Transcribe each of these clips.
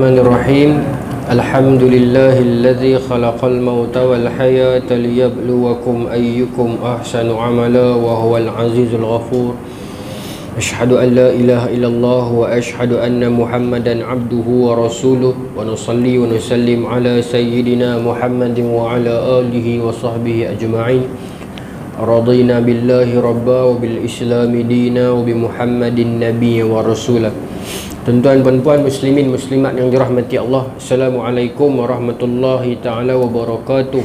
Bismillahirrahmanirrahim. Alhamdulillahilladzi khalaqal mauta wal hayata liyabluwakum ayyukum ahsanu amala wa huwal azizul ghafur. Asyhadu an la ilaha illallah wa asyhadu anna Muhammadan abduhu wa rasuluh wa nusalli wa nusallim ala sayyidina Muhammadin wa ala alihi wa sahbihi ajma'in. Radina billahi rabba wa bil islami dina wa bi Muhammadin nabiyya wa rasulah. Tuan-tuan puan-puan muslimin muslimat yang dirahmati Allah, Assalamualaikum warahmatullahi taala wabarakatuh.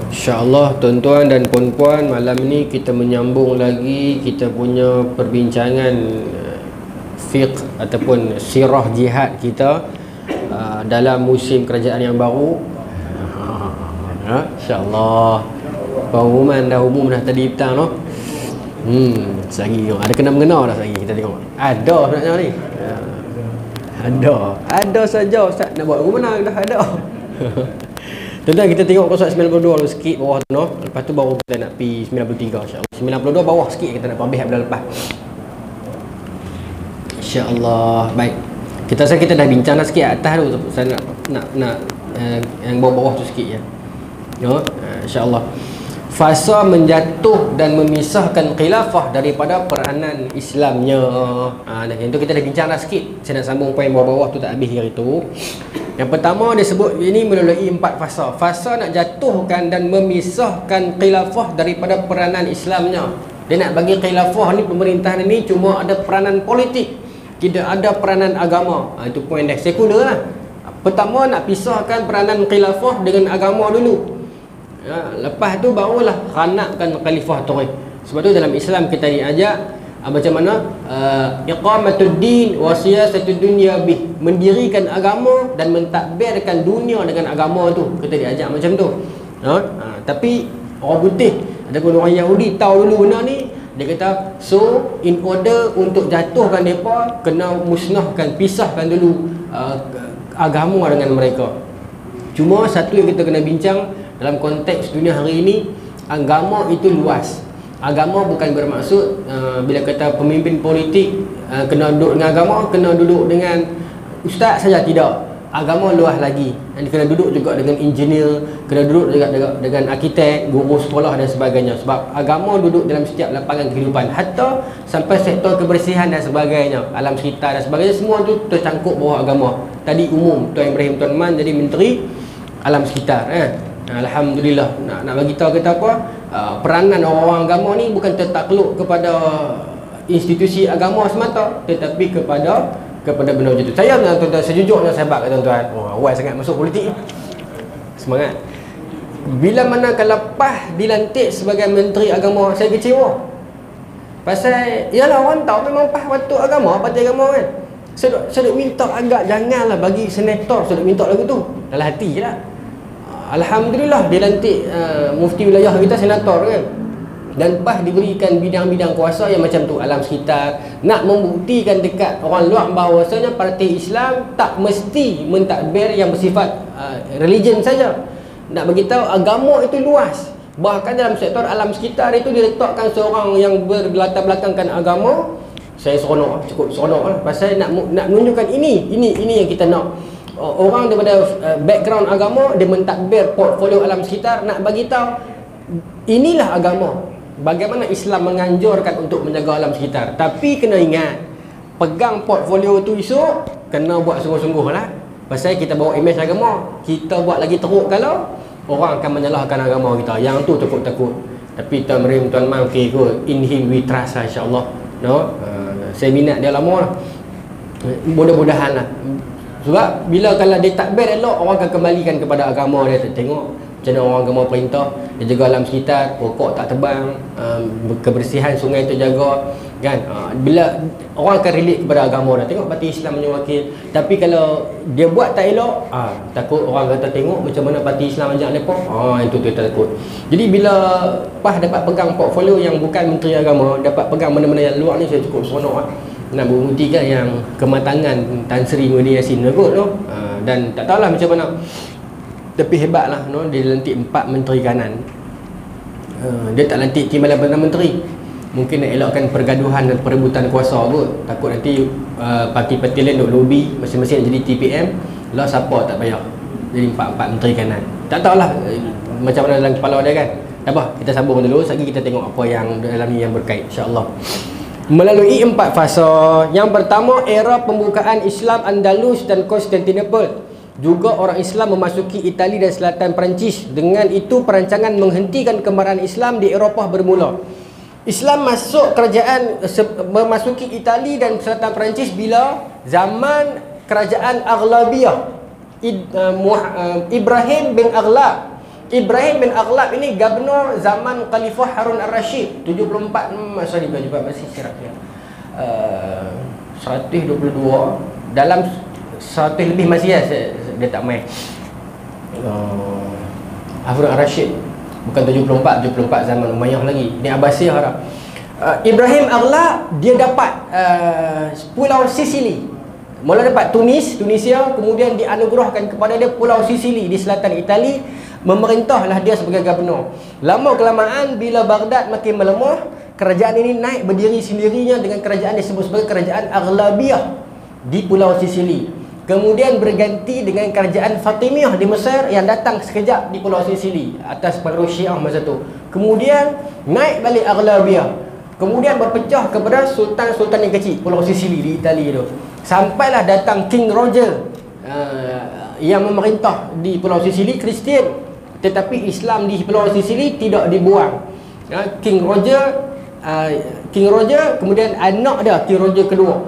InsyaAllah tuan-tuan dan puan-puan, malam ni kita menyambung lagi kita punya perbincangan fiqh ataupun sirah jihad kita dalam musim kerajaan yang baru. InsyaAllah pengumuman dah umum dah tadi petang no. Selagi ada kena-mengena dah lagi kita tengok. Ada sebenarnya ni. Ada saja Ustaz nak buat mana dah ada. Tuan-tuan kita tengok konsep 92 dulu sikit bawah tu no. Lepas tu baru kita nak pi 93 insya-Allah. 92 bawah sikit kita nak habis bulan lepas. Insya-Allah. Baik. Kita rasa kita dah bincang dah sikit atas dulu. Saya nak yang bawah-bawah tu sikit ya. No, insya-Allah. Fasa menjatuh dan memisahkan khilafah daripada peranan Islamnya. Yang tu kita dah bincang dah sikit. Saya nak sambung poin bawah-bawah tu tak habis hari tu. Yang pertama dia sebut ini melalui 4 fasa. Fasa nak jatuhkan dan memisahkan khilafah daripada peranan Islamnya. Dia nak bagi khilafah ni, pemerintahan ni cuma ada peranan politik, tidak ada peranan agama. Itu poin dah sekular lah. Pertama nak pisahkan peranan khilafah dengan agama dulu. Lepas tu barulah khanakkan khalifah terus. Sebab tu dalam Islam kita diajak macam mana iqamatud din wa siyasatud dunya bih, mendirikan agama dan mentadbirkan dunia dengan agama tu. Kita diajak macam tu. Tapi orang putih ataupun orang Yahudi tahu dulu benda ni, dia kata so in order untuk jatuhkan mereka kena musnahkan, pisahkan dulu agama dengan mereka. Cuma satu yang kita kena bincang dalam konteks dunia hari ini, agama itu luas. Agama bukan bermaksud bila kata pemimpin politik kena duduk dengan agama, kena duduk dengan ustaz saja, tidak. Agama luas lagi. Dan kena duduk juga dengan engineer, kena duduk juga dengan arkitek, guru sekolah dan sebagainya. Sebab agama duduk dalam setiap lapangan kehidupan, hatta sampai sektor kebersihan dan sebagainya, alam sekitar dan sebagainya, semua tu tercangkup bawah agama. Tadi umum Tuan Ibrahim Tuan Man jadi menteri alam sekitar. Alhamdulillah. Nak bagi tahu kita apa? Peranan orang-orang agama ni bukan tertakluk kepada institusi agama semata, tetapi kepada benda macam tu. Saya tuan-tuan sejujurnya sahabat tuan-tuan, awal sangat masuk politik. Semangat. Bila mana kalau PAS dilantik sebagai menteri agama, saya kecewa. Pasal yalah orang tahu memang PAS patut agama, parti agama kan. Saya duk minta agak janganlah bagi senator, saya duk minta lagu tu. Dalam hati je lah. Alhamdulillah dia lantik mufti wilayah kita senator kan. Dan PAS diberikan bidang-bidang kuasa yang macam tu, alam sekitar, nak membuktikan dekat orang luar bahawasanya parti Islam tak mesti mentadbir yang bersifat religion saja. Nak bagi tahu agama itu luas. Bahkan dalam sektor alam sekitar itu diletakkan seorang yang berlatar belakangkan agama. Saya seronok, cukup seronok lah. Pasal nak menunjukkan ini yang kita nak. Orang daripada background agama, dia mentadbir portfolio alam sekitar, nak bagi tahu inilah agama. Bagaimana Islam menganjurkan untuk menjaga alam sekitar. Tapi kena ingat, pegang portfolio tu esok kena buat sungguh-sungguh lah. Pasal kita bawa imej agama, kita buat lagi teruk kalau orang akan menyalahkan agama kita. Yang tu takut-takut. Tapi Tuan Merim, Tuan Man, okay kot, in him we trust lah, insyaAllah. No? Saya minat dia lama lah. Mudah-mudahan lah. Sebab bila kalau dia takbir elok, orang akan kembalikan kepada agama dia. Tengok macam mana orang agama perintah, dia jaga alam sekitar, pokok tak tebang, kebersihan sungai tu jaga kan. Bila orang akan relate kepada agama dia, tengok parti Islam punya wakil. Tapi kalau dia buat tak elok, takut orang kata tengok macam mana parti Islam ajak mereka. Itu kita takut. Jadi bila PAS dapat pegang portfolio yang bukan menteri agama, dapat pegang benda-benda yang luar ni, saya cukup seronok lah. Nak membuktikan yang kematangan Tan Sri Muhyiddin Yassin kot no? Dan tak tahulah macam mana, tapi hebatlah no? Dia lantik 4 menteri kanan. Dia tak lantik Timbalan Perdana Menteri. mungkin nak elakkan pergaduhan dan perebutan kuasa kot. Takut nanti parti-parti lain duk lobby masing-masing nak jadi TPM, lah siapa tak payah jadi 4 menteri kanan. Tak tahulah macam mana dalam kepala dia kan. Tak apa, kita sambung dulu, sekali kita tengok apa yang dalam ni yang berkait, insya-Allah. Melalui 4 fasa. Yang pertama, era pembukaan Islam Andalus dan Konstantinopel. Juga orang Islam memasuki Itali dan selatan Perancis. Dengan itu perancangan menghentikan kemarahan Islam di Eropah bermula. Islam masuk kerajaan memasuki Itali dan selatan Perancis bila zaman kerajaan Aghlabiyah. Ibrahim bin Aghlab. Ibrahim bin Aghlab ini gubernur zaman Khalifah Harun al-Rashid 74 sorry masih sirap ya. 122 dalam 100 lebih masih ya, dia tak main. Harun al-Rashid bukan 74 zaman Umayyah lagi. Ni Abbasiyah dah. Ibrahim Aghlab dia dapat pulau Sicily. Mula dapat Tunisia, kemudian dianugerahkan kepada dia pulau Sicily di selatan Itali. Memerintahlah dia sebagai gubernur. Lama kelamaan bila Baghdad makin melemah, kerajaan ini naik berdiri sendirinya dengan kerajaan disebut sebagai kerajaan Aghlabiyah di pulau Sicily. Kemudian berganti dengan kerajaan Fatimiyah di Mesir yang datang sekejap di pulau Sicily atas pengaruh Syiah masa tu. Kemudian naik balik Aghlabiyah. Kemudian berpecah kepada sultan-sultan yang kecil pulau Sicily di Itali tu. Sampailah datang King Roger yang memerintah di pulau Sicily, Kristian. Tetapi Islam di pulau Sicily tidak dibuang. King Roger kemudian anak dia King Roger kedua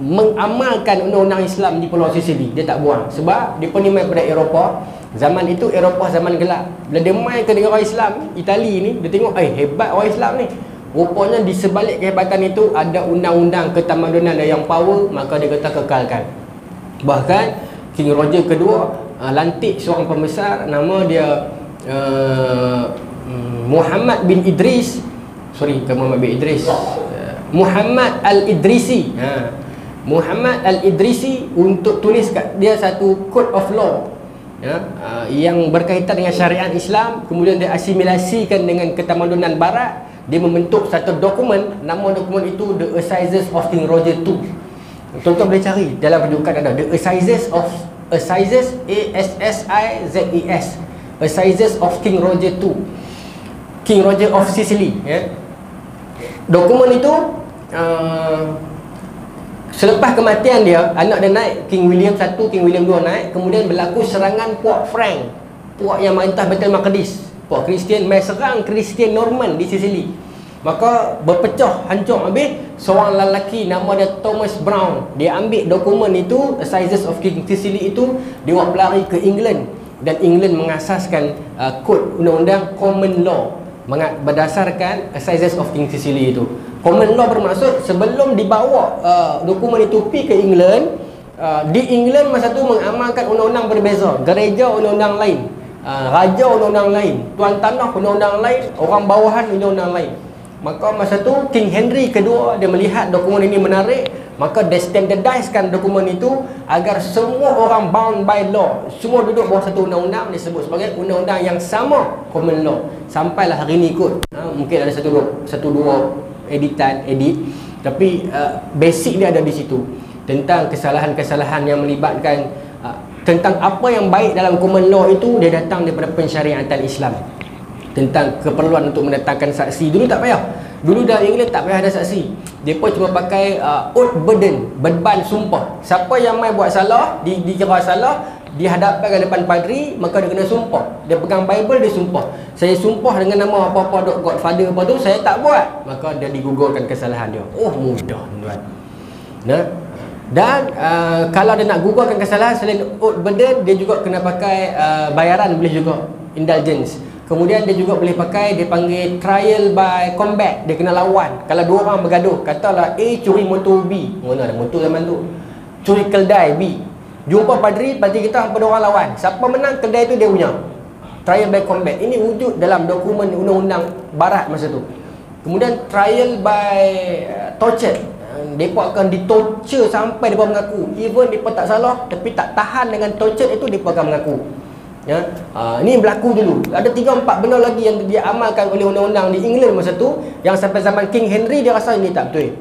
mengamalkan undang-undang Islam di pulau Sicily. Dia tak buang sebab dia pun main pada Eropah. Zaman itu Eropah zaman gelap. Bila dia main ke negara Islam, Itali ni, dia tengok hebat orang Islam ni. Rupanya di sebalik kehebatan itu ada undang-undang ketamadunan yang power, maka dia kata kekalkan. Bahkan King Roger kedua lantik seorang pembesar, nama dia Muhammad bin Idris. Muhammad Al-Idrisi. Muhammad Al-Idrisi untuk tulis kat dia satu code of law yang berkaitan dengan syariat Islam. Kemudian dia asimilasikan dengan ketamadunan barat. Dia membentuk satu dokumen, nama dokumen itu The Assizes of King Roger II. Tuan-tuan boleh cari dalam rujukan ada The Assizes A-S-S-I-Z-E-S, Assizes of King Roger II, King Roger of Sicily ya. Dokumen itu selepas kematian dia, anak dia naik, King William I, King William II naik. Kemudian berlaku serangan puak Frank, puak yang merintah Baitul Maqdis. Puak Kristian mai serang Kristian Norman di Sicily. Maka berpecah, hancur habis. Seorang lelaki nama dia Thomas Brown, dia ambil dokumen itu, Assizes of King Sicily itu, dia buat pelari ke England. Dan England mengasaskan kod undang-undang common law berdasarkan Assizes of King Sicily itu. Common law bermaksud sebelum dibawa dokumen itu pergi ke England, di England masa tu mengamalkan undang-undang berbeza. Gereja undang-undang lain, raja undang-undang lain, tuan tanah undang-undang lain, orang bawahan undang-undang lain. Maka masa tu King Henry kedua dia melihat dokumen ini menarik, maka dia standardizekan dokumen itu agar semua orang bound by law, semua duduk bawah satu undang-undang disebut sebagai undang-undang yang sama, common law. Sampailah hari ni kot. Mungkin ada satu dua edit, tapi basic dia ada di situ. Tentang kesalahan-kesalahan yang melibatkan tentang apa yang baik dalam common law itu, dia datang daripada pensyariatan Islam. Tentang keperluan untuk mendatangkan saksi. Dulu tak payah. Dulu dalam England tak payah ada saksi. Dia pun cuma pakai oath burden, beban sumpah. Siapa yang mai buat salah, dikira salah, dihadapkan ke depan padri, maka dia kena sumpah. Dia pegang Bible, dia sumpah. Saya sumpah dengan nama apa-apa Godfather apa tu, saya tak buat. Maka dia digugurkan kesalahan dia. Oh, mudah tuan. Nah. Dan kalau dia nak gugurkan kesalahan selain oath burden, dia juga kena pakai bayaran boleh juga, indulgence. Kemudian dia juga boleh pakai, dia panggil trial by combat. Dia kena lawan. Kalau dua orang bergaduh, katalah A curi motor B. Mana ada motor zaman tu? Curi keldai B. Jumpa padri kita pada orang lawan. Siapa menang, keldai tu dia punya. Trial by combat. Ini wujud dalam dokumen undang-undang barat masa tu. Kemudian trial by torture. Mereka akan ditorture sampai mereka mengaku. Even mereka tak salah, tapi tak tahan dengan torture itu, mereka akan mengaku. Ya, ini berlaku dulu. Ada 3-4 benda lagi yang dia amalkan oleh undang-undang di England masa tu, yang sampai zaman King Henry dia rasa ini tak betul.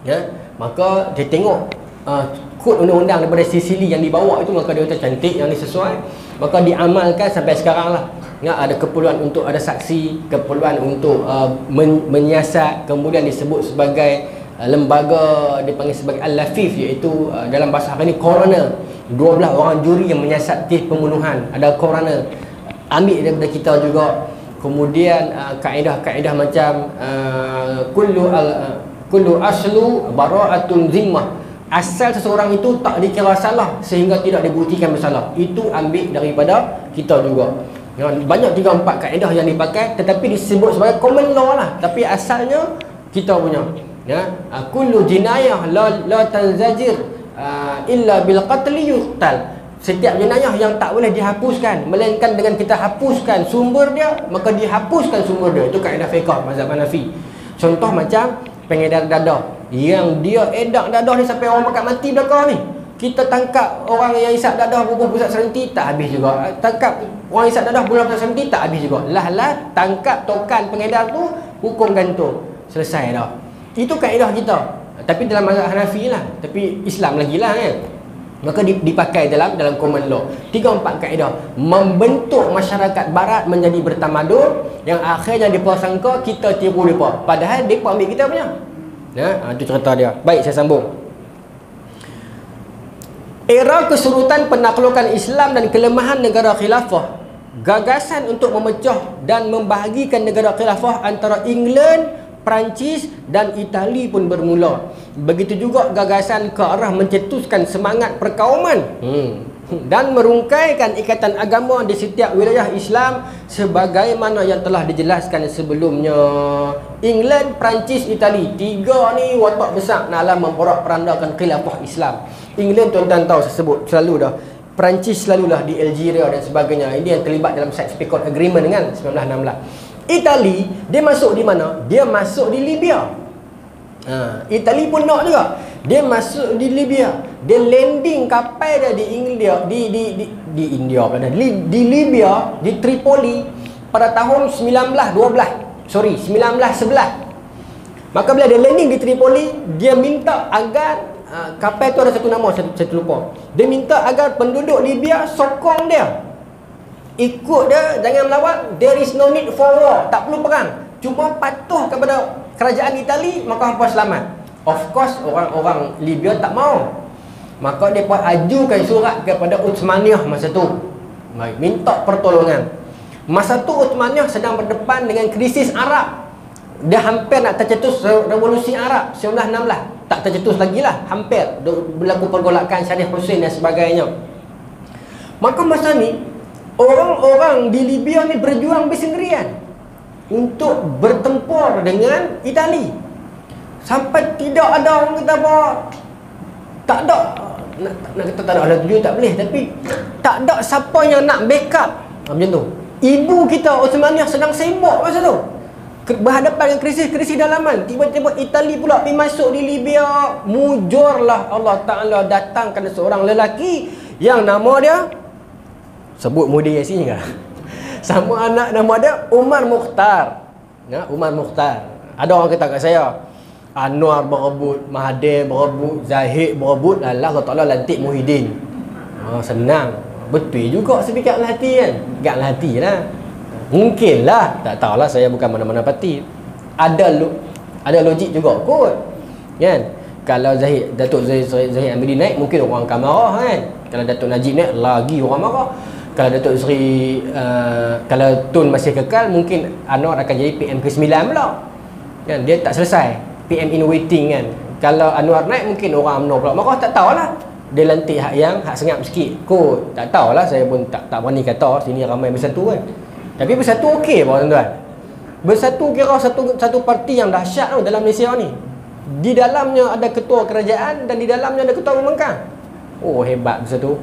Ya, maka dia tengok kod undang-undang daripada Sicily yang dibawa itu, maka dia kata cantik, yang ni sesuai, maka diamalkan sampai sekarang lah. Ya, ada keperluan untuk ada saksi, keperluan untuk menyiasat, kemudian disebut sebagai lembaga dipanggil sebagai Al-Lafif, iaitu dalam bahasa hari ni coroner. 12 orang juri yang menyiasat kes pembunuhan, ada coroner, ambil daripada kita juga. Kemudian kaedah-kaedah macam kullu aslu bara'atun zimmah, asal seseorang itu tak dikira salah sehingga tidak dibuktikan bersalah, itu ambil daripada kita juga. Banyak 3-4 kaedah yang dipakai, tetapi disebut sebagai common law lah, tapi asalnya kita punya. Ya, kullu jinayah la tanzajir illa bil qatli yuqtal. Setiap jenayah yang tak boleh dihapuskan melainkan dengan kita hapuskan sumber dia, maka dihapuskan sumber dia. Itu kaedah fiqh mazhab Hanafi. Contoh macam pengedar dadah, yang dia edak dadah ni sampai orang makan mati belakang ni. Kita tangkap orang yang isap dadah bubuh pusat serenti, tak habis juga. Tangkap orang isap dadah bulan pusat serenti, tak habis juga. Lah tangkap tokan pengedar tu, hukum gantung, selesai dah. Itu kaedah kita. Tapi dalam mazhab Hanafi lah, tapi Islam lagi lah kan. Maka dipakai dalam common law. 3-4 kaedah membentuk masyarakat barat menjadi bertamadun, yang akhirnya depa sangka kita tiru depa, padahal depa ambil kita punya. Ya, itu cerita dia. Baik, saya sambung. Era kesurutan penaklukan Islam dan kelemahan negara khilafah, gagasan untuk memecah dan membahagikan negara khilafah antara England, Perancis dan Itali pun bermula. Begitu juga gagasan ke arah mencetuskan semangat perkauman dan merungkaikan ikatan agama di setiap wilayah Islam sebagaimana yang telah dijelaskan sebelumnya. England, Perancis, Itali, 3 ni watak besar dalam memporak-perandakan khilafah Islam. England tuan-tuan tahu, saya sebut selalu dah. Perancis selalulah di Algeria dan sebagainya. Ini yang terlibat dalam Sykes-Picot Agreement kan 1916. Itali, dia masuk di mana? Dia masuk di Libya. Itali pun nak juga. Dia masuk di Libya. Dia landing kapal dia di India, di India pula dah. Di Libya, di Tripoli pada tahun 1911. Maka bila dia landing di Tripoli, dia minta agar kapal tu ada satu nama, saya lupa. Dia minta agar penduduk Libya sokong dia, ikut dia, jangan melawan. There is no need for war, tak perlu perang, cuma patuh kepada kerajaan Itali, maka hampa selamat. Of course orang-orang Libya tak mau. Maka mereka ajukan surat kepada Uthmaniyah masa tu, minta pertolongan. Masa tu Uthmaniyah sedang berdepan dengan krisis Arab. Dia hampir nak tercetus revolusi Arab 1916. Tak tercetus lagi lah, hampir berlaku pergolakan Syarif Hussein dan sebagainya. Maka masa ni orang-orang di Libya ni berjuang bersendirian untuk bertempur dengan Itali. Sampai tidak ada orang kata apa, tak ada, nak kata tak ada alat tuju tak boleh, tapi tak ada siapa yang nak backup. Macam tu. Ibu kita Uthmaniyah sedang sibuk masa tu, berhadapan dengan krisis dalaman. Tiba-tiba Itali pula pergi masuk di Libya. Mujurlah Allah Ta'ala datangkan seorang lelaki yang nama dia, sebut Muhyiddin Yassin ke? Sama anak nama dia Umar Mukhtar. Ya, Umar Mukhtar. Ada orang kata kat saya, Anwar berebut, Mahathir berebut, Zahid berebut, Allah Ta'ala lantik Muhyiddin. Senang. Betul juga sepikir dalam hati kan? Gak dalam hati lah. Mungkin lah, tak tahulah, saya bukan mana-mana parti. Ada logik juga kot kan? Kalau Datuk Zahid Hamidi naik, mungkin orang akan marah kan? Kalau Datuk Najib naik, lagi orang marah. Kalau Datuk Seri kalau Tun masih kekal, mungkin Anwar akan jadi PM ke-9 pula kan? Dia tak selesai PM in waiting kan. Kalau Anwar naik, mungkin orang UMNO pula marah. Tak tahulah, dia lantik hak senyap sikit kot. Tak tahulah, saya pun tak berani kata. Sini ramai bersatu kan. Tapi bersatu okey apa tuan-tuan? Bersatu kira satu parti yang dahsyat tau dalam Malaysia ni. Di dalamnya ada ketua kerajaan dan di dalamnya ada ketua pembangkang. Oh, hebat bersatu.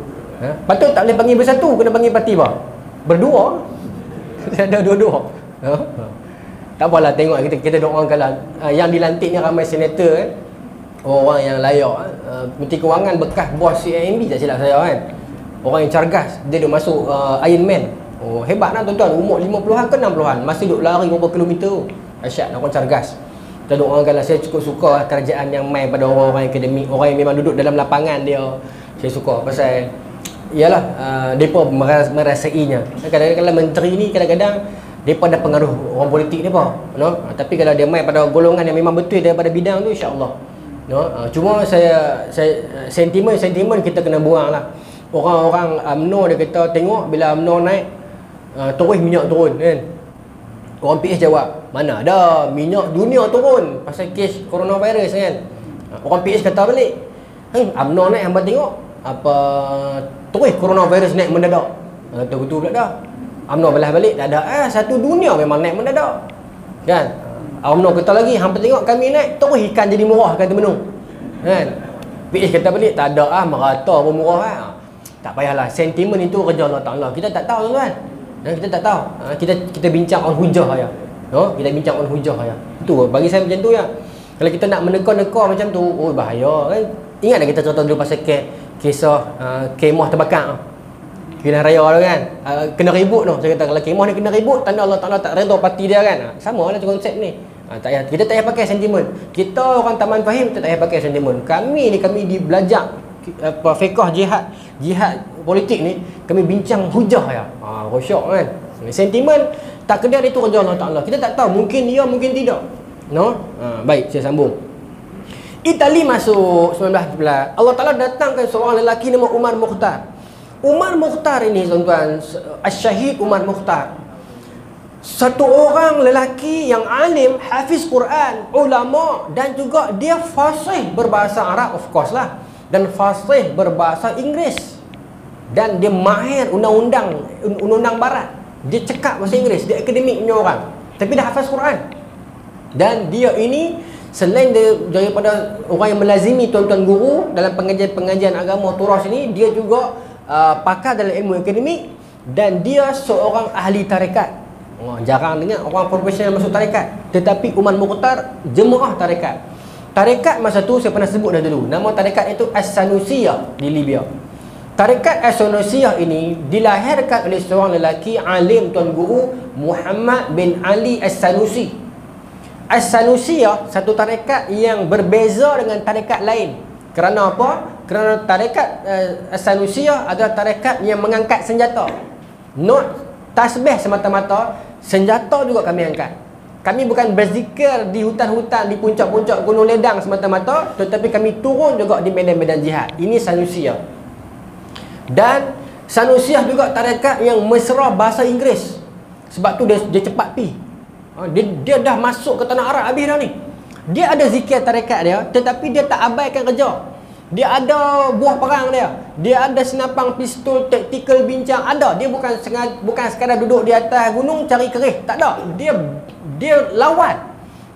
Patut tak boleh panggil bersatu, kena panggil parti apa? Berdua. Ada dua-dua. Tak apalah, tengok kita doakan lah. Yang dilantik ni ramai senator kan. Orang yang layak. Menteri Kewangan bekas bos CIMB tak silap saya kan. Orang yang cergas, dia duk masuk Iron Man. Oh, hebat lah tuan-tuan. Umur 50-an ke 60-an masih duk lari berapa kilometer. Dahsyat, orang cergas. Dan orang kata saya cukup suka kerajaan yang main pada orang-orang akademik, orang yang memang duduk dalam lapangan dia. Saya suka pasal ialah depa merasainya. Kadang-kadang menteri ni kadang-kadang depa ada pengaruh orang politik depa, no? Tapi kalau dia main pada golongan yang memang betul daripada bidang tu, insya-Allah. No? Cuma saya sentimen kita kena buang lah. Orang-orang UMNO dia kata tengok bila UMNO naik terus minyak turun kan. Orang PS jawab, mana ada minyak dunia turun pasal kes coronavirus kan. Orang PS kata balik, UMNO naik hamba tengok apa terus coronavirus naik mendadak. Kata betul pula dah. UMNO belah balik tak ada. Satu dunia memang naik mendadak. Kan? UMNO kata lagi, hamba tengok kami naik terus ikan jadi murah kata menu. Kan? PS kata balik tak ada merata pun murah. Tak payahlah, sentimen itu kerja Allah Taala. Kita tak tahu tuan-tuan. Kita tak tahu. Kita bincang on hujah ya. No? Kita bincang on hujah ya. Itu bagi saya macam tu ya. Kalau kita nak meneka-neka macam tu, oh bahaya kan. Ingat tak kita cerita dulu pasal kisah kemah terbakar. Pilihan raya tu kan. Kena ribut tu. Saya kata kalau kemah ni kena ribut, tanda Allah Taala tak redha parti dia kan. Sama lah konsep ni. Tak payah, kita tak payah pakai sentimen. Kita orang Taman Fahim kita tak payah pakai sentimen. Kami belajar fiqh jihad politik ni, kami bincang hujah ya. Rosyok kan. Sentimen tak kedar itu kerja Allah Taala. Kita tak tahu, mungkin ya, mungkin tidak. No? Baik, saya sambung. Itali masuk 1911. Allah Taala datangkan seorang lelaki nama Umar Mukhtar. Umar Mukhtar ini tuan-tuan, Asy-Syahid Umar Mukhtar. Satu orang lelaki yang alim, hafiz Quran, ulama, dan juga dia fasih berbahasa Arab, of course lah, dan fasih berbahasa Inggeris. Dan dia mahir undang-undang barat. Dia cakap bahasa Inggeris, dia akademik punya orang, tapi dah hafaz Quran. Dan dia ini selain daripada orang yang melazimi tuan-tuan guru dalam pengajian-pengajian agama turas ini, dia juga pakar dalam ilmu akademik, dan dia seorang ahli tarekat. Jarang dengar orang profesional masuk tarekat. Tetapi Umar Mukhtar jemaah tarekat. Tarekat masa tu saya pernah sebut dah dulu. Nama tarekat itu As-Sanusiyah di Libya. Tarekat As-Sanusiyah ini dilahirkan oleh seorang lelaki alim tuan guru, Muhammad bin Ali As-Sanusi. As-Sanusiyah satu tarekat yang berbeza dengan tarekat lain. Kerana apa? Kerana tarekat As-Sanusiyah adalah tarekat yang mengangkat senjata. Not tasbih semata-mata, senjata juga kami angkat. Kami bukan berzikir di hutan-hutan, di puncak-puncak gunung ledang semata-mata, tetapi kami turun juga di medan-medan jihad. Ini Sanusiyah. Dan Sanusiyah juga tarekat yang mesra bahasa Inggeris. Sebab tu dia cepat pi. Dia dah masuk ke tanah Arab habis dah ni. Dia ada zikir tarekat dia, tetapi dia tak abaikan kerja. Dia ada buah perang dia. Dia ada senapang pistol taktikal bincang ada. Dia bukan sekadar duduk di atas gunung cari kerih. Tak ada. Dia lawan.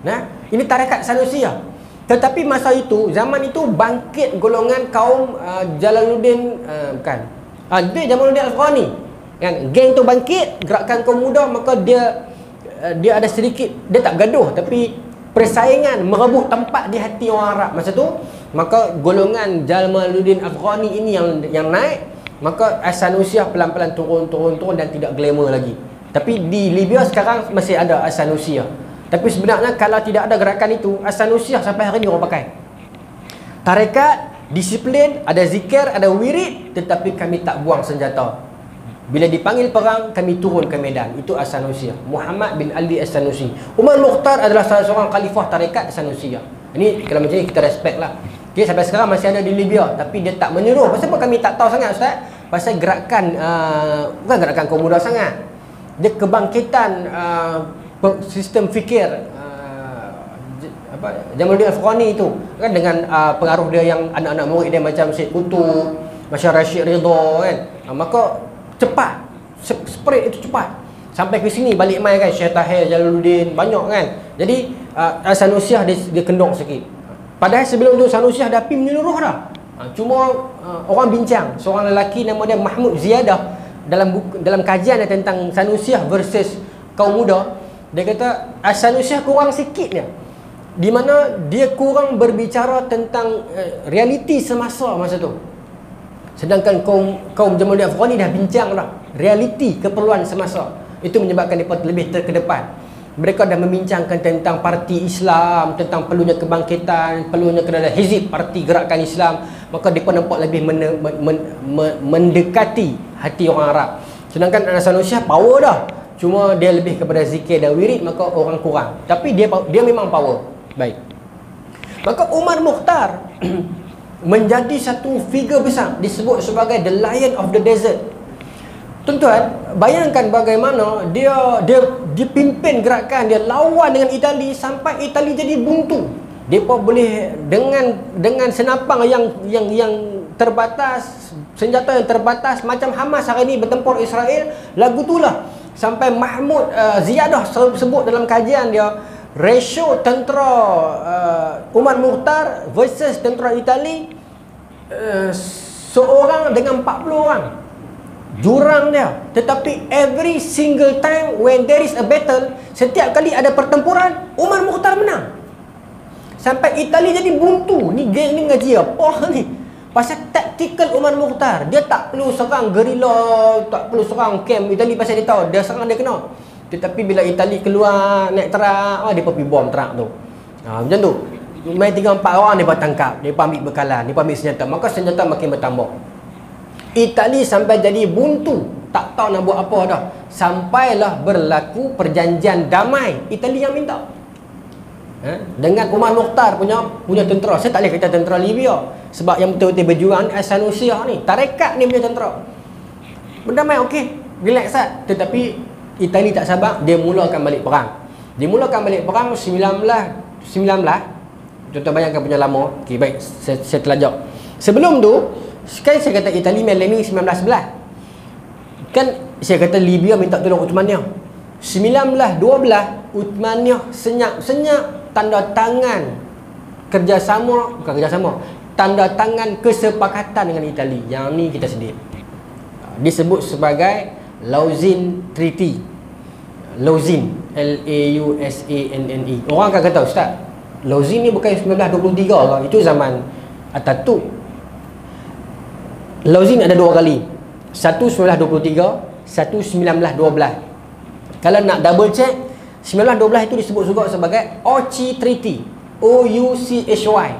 Nah, ini tarekat Sanusiyah. Tetapi masa itu, zaman itu bangkit golongan kaum Jalaluddin bukan. Dia Jamaluddin Al-Afghani. Kan, geng tu bangkit, gerakan kaum muda, maka dia ada sedikit, dia tak gaduh tapi persaingan merebut tempat di hati orang Arab masa tu. Maka golongan Jamaluddin Afghani ini yang naik, maka As-Sanusiyah pelan-pelan turun dan tidak glamour lagi. Tapi di Libya sekarang masih ada As-Sanusiyah. Tapi sebenarnya kalau tidak ada gerakan itu, As-Sanusiyah sampai hari ini orang pakai. Tarekat, disiplin, ada zikir, ada wirid, tetapi kami tak buang senjata. Bila dipanggil perang, kami turun ke medan. Itu As-Sanusiyah. Muhammad bin Ali As-Sanusi. Umar Mukhtar adalah salah seorang khalifah tarekat As-Sanusiyah. Ini kalau macam ni kita respect lah. Dia sampai sekarang masih ada di Libya, tapi dia tak menyuruh. Pasal apa kami tak tahu sangat Ustaz? Pasal gerakan bukan gerakan kaum muda sangat. Dia kebangkitan sistem fikir Jamaluddin Afghani itu kan, dengan pengaruh dia yang anak-anak murid dia macam Syed Qutb, Masyar Rashid Ridha kan. Maka cepat, spread itu cepat. Sampai ke sini balik mai kan Syekh Tahir Jalaluddin banyak kan. Jadi Sanusiyah dia kendor sikit. Padahal sebelum tu Sanusiyah dah pergi menyeluruh dah. Cuma orang bincang, seorang lelaki nama dia Mahmud Ziyadah dalam kajian tentang Sanusiyah versus kaum muda, dia kata Sanusiyah kurang sikit dia. Di mana dia kurang berbicara tentang realiti semasa masa tu. Sedangkan kaum Jamaluddin Afghani dah bincang dah realiti keperluan semasa. Itu menyebabkan mereka lebih terkedepan. Mereka dah membincangkan tentang parti Islam, tentang perlunya kebangkitan, perlunya kerana hizib, parti gerakan Islam. Maka mereka nampak lebih mendekati hati orang Arab. Sedangkan Al-Sanusiah power dah, cuma dia lebih kepada zikir dan wirid, maka orang kurang. Tapi dia memang power. Baik. Maka Umar Mukhtar menjadi satu figure besar, disebut sebagai the lion of the desert. Tuan-tuan, bayangkan bagaimana dia pimpin gerakan, dia lawan dengan Itali sampai Itali jadi buntu. Depa boleh dengan senapang yang terbatas, senjata yang terbatas, macam Hamas hari ini bertempur Israel, lagu itulah. Sampai Mahmud Ziyadah sebut dalam kajian dia, ratio tentera Umar Mukhtar versus tentera Itali, seorang dengan 40 orang. Jurang dia. Tetapi every single time when there is a battle, setiap kali ada pertempuran, Umar Mukhtar menang. Sampai Itali jadi buntu. Ni geng ni ngaji apa ni? Pasal tactical Umar Mukhtar. Dia tak perlu serang gerila, tak perlu serang camp Itali pasal dia tahu dia serang dia kena. Tetapi bila Itali keluar naik terak, dia pergi bom terak tu. Macam tu. Main 3-4 orang dia tangkap, dia ambil bekalan, dia ambil senjata, maka senjata makin bertambah. Itali sampai jadi buntu, tak tahu nak buat apa dah. Sampailah berlaku perjanjian damai. Itali yang minta. Dengan Umar Mukhtar punya tentera. Saya tak boleh kata tentera Libya, sebab yang betul-betul berjuang ni Al-Sanusiah ni, tarekat ni punya tentera. Berdamai okey, relax lah. Tetapi Itali tak sabar, dia mulakan balik perang. Dia mulakan balik perang 19. Tuan-tuan bayangkan punya lama. Okey, baik, saya telajak. Sebelum tu, kan saya kata Itali melani 1911. Kan saya kata Libya minta tolong Uthmaniyah. 1912 Uthmaniyah senyap tanda tangan kerjasama, bukan kerjasama, tanda tangan kesepakatan dengan Itali. Yang ni kita sedih. Disebut sebagai Lausanne Treaty. Lausanne, Lausanne. Orang akan kata, Ustaz, Lausanne ni bukan 1923 ke? Itu zaman Atatürk. Lausanne ada 2 kali. Satu 1923, satu 1912. Kalau nak double check, 1912 itu disebut juga sebagai Ouchy Treaty, O-U-C-H-Y,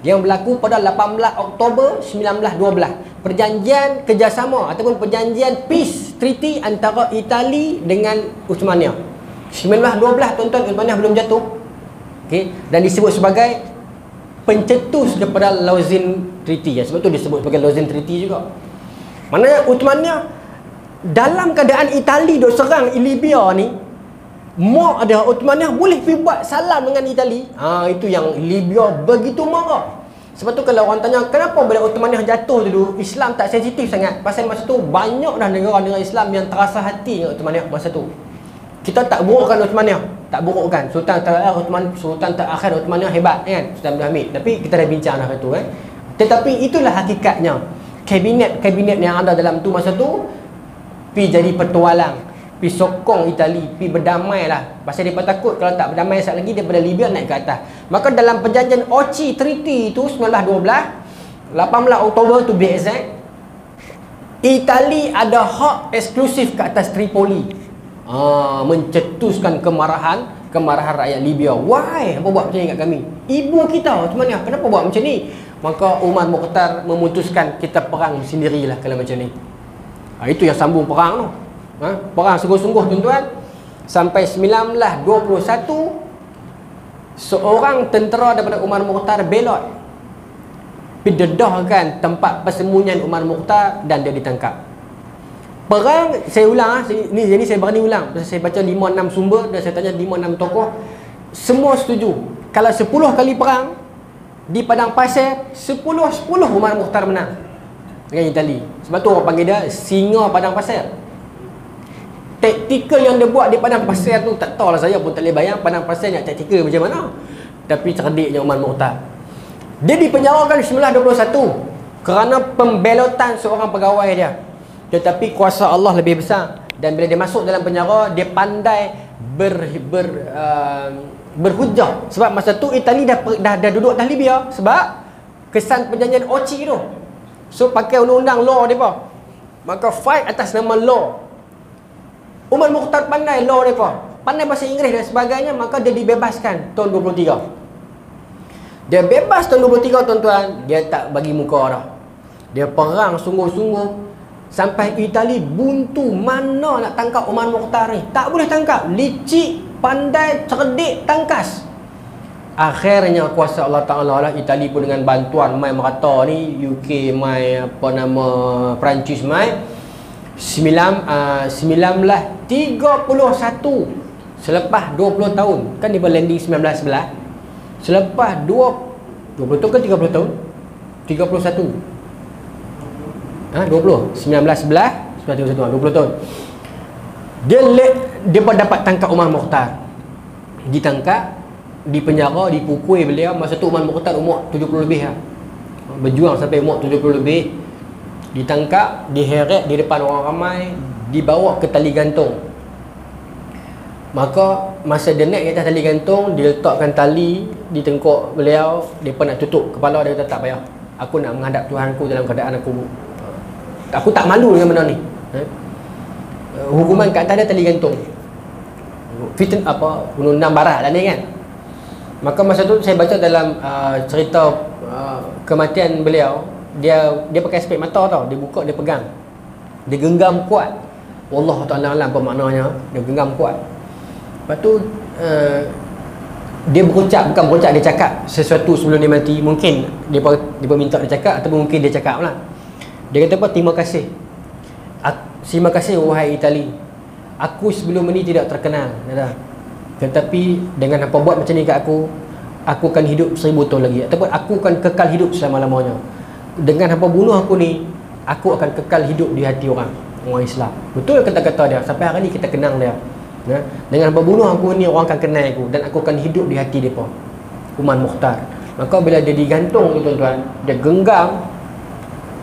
yang berlaku pada 18 Oktober 1912. Perjanjian kerjasama ataupun perjanjian peace treaty antara Itali dengan Uthmaniyah. 1912 tuan-tuan, Uthmaniyah belum jatuh. Okey, dan disebut sebagai pencetus daripada Lausanne Treaty. Sebab tu disebut sebagai Lausanne Treaty juga. Maknanya Uthmaniyah dalam keadaan Itali duk serang Libya ni, mau ada Uthmaniyah boleh pergi buat salam dengan Itali. Itu yang Libya begitu marah. Sebab tu kalau orang tanya kenapa bila Uthmaniyah jatuh dulu Islam tak sensitif sangat, pasal masa tu banyak dah negara-negara Islam yang terasa hati dengan Uthmaniyah masa tu. Kita tak burukkan Uthmaniyah, tak burukkan Sultan terakhir Uthmaniyah hebat kan, Sultan Abdul Hamid. Tapi kita dah bincang dah tu kan. Tetapi itulah hakikatnya. Kabinet yang ada dalam tu masa tu pi jadi petualang, pi sokong Itali, pi berdamai lah. Pasal dia takut kalau tak berdamai sekali lagi daripada Libya naik ke atas. Maka dalam perjanjian Ouchy Treaty itu 1912, 18 Oktober tu be exact, Itali ada hak eksklusif ke atas Tripoli. Mencetuskan kemarahan rakyat Libya. Why? Apa buat macam ni kat kami? Ibu kita Uthmaniyah, kenapa buat macam ni? Maka Umar Mukhtar memutuskan kita perang sendirilah kalau macam ni. Itu yang sambung perang tu. Perang sungguh-sungguh tuan-tuan. Sampai 1921 seorang tentera daripada Umar Mukhtar belot didedahkan tempat persembunyian Umar Mukhtar dan dia ditangkap. Perang, saya ulang ni saya berani ulang pasal saya baca 5-6 sumber dan saya tanya 5-6 tokoh, semua setuju kalau 10 kali perang di padang pasir, 10 Umar Mukhtar menang dengan Itali. Sebab tu orang panggil dia singa padang pasir. Taktikal yang dia buat di padang pasir tu tak tahulah, saya pun tak boleh bayang padang pasir nak taktikal macam mana. Tapi cerdiknya Umar Mukhtar. Dia dipenjarakan 1921 kerana pembelotan seorang pegawai dia. Tetapi kuasa Allah lebih besar. Dan bila dia masuk dalam penjara, dia pandai berhujah. Sebab masa tu Itali dah duduk atas Libya sebab kesan perjanjian Ouchy tu. So pakai undang-undang law mereka. Maka fight atas nama law. Umar Mukhtar pandai law mereka, pandai bahasa Inggeris dan sebagainya. Maka dia dibebaskan tahun 23. Dia bebas tahun 23 tuan-tuan. Dia tak bagi muka dah. Dia perang sungguh-sungguh sampai Itali buntu. Mana nak tangkap Umar Mukhtar ni? Tak boleh tangkap. Licik, pandai, cerdik, tangkas. Akhirnya kuasa Allah Ta'ala lah, Itali pun dengan bantuan mai merata ni, UK mai, apa nama, Perancis mai, 1931, selepas 20 tahun. Kan dia landing 1911. Selepas 20 tahun ke 30 tahun? 31. 20. 1911, 1931, 20 tahun. Dia pun dapat tangkap Umar Mukhtar. Ditangkap, dipenjara, dipukul beliau. Masa tu Umar Mukhtar umur 70 lebih lah. Berjuang sampai umur 70 lebih. Ditangkap, diheret di depan orang ramai, dibawa ke tali gantung. Maka masa dia naik di atas tali gantung, dia letakkan tali di tengkuk beliau. Dia pun nak tutup kepala. Dia kata tak payah, aku nak menghadap Tuhanku dalam keadaan aku tak malu dengan benda ni. Hukuman kat atas dia tali gantung. Undang-undang barat lah ni kan. Maka masa tu saya baca dalam cerita kematian beliau, dia pakai spek mata tau. Dia buka, dia pegang, dia genggam kuat. Wallahu ta'ala alam apa maknanya. Dia genggam kuat. Lepas tu dia berucap, bukan berucap, dia cakap sesuatu sebelum dia mati. Mungkin dia minta dia cakap, atau mungkin dia cakap lah. Dia kata apa? Terima kasih. Terima kasih wahai Itali. Aku sebelum ini tidak terkenal, tetapi dengan apa buat macam ni kat aku akan hidup 1000 tahun lagi, ataupun aku akan kekal hidup selama-lamanya. Dengan apa bunuh aku ni, aku akan kekal hidup di hati orang Islam. Betul kata-kata dia. Sampai hari ni kita kenang dia. Dengan apa bunuh aku ni, orang akan kenal aku, dan aku akan hidup di hati mereka. Umar Mukhtar. Maka bila dia digantung tu tuan-tuan, dia genggam.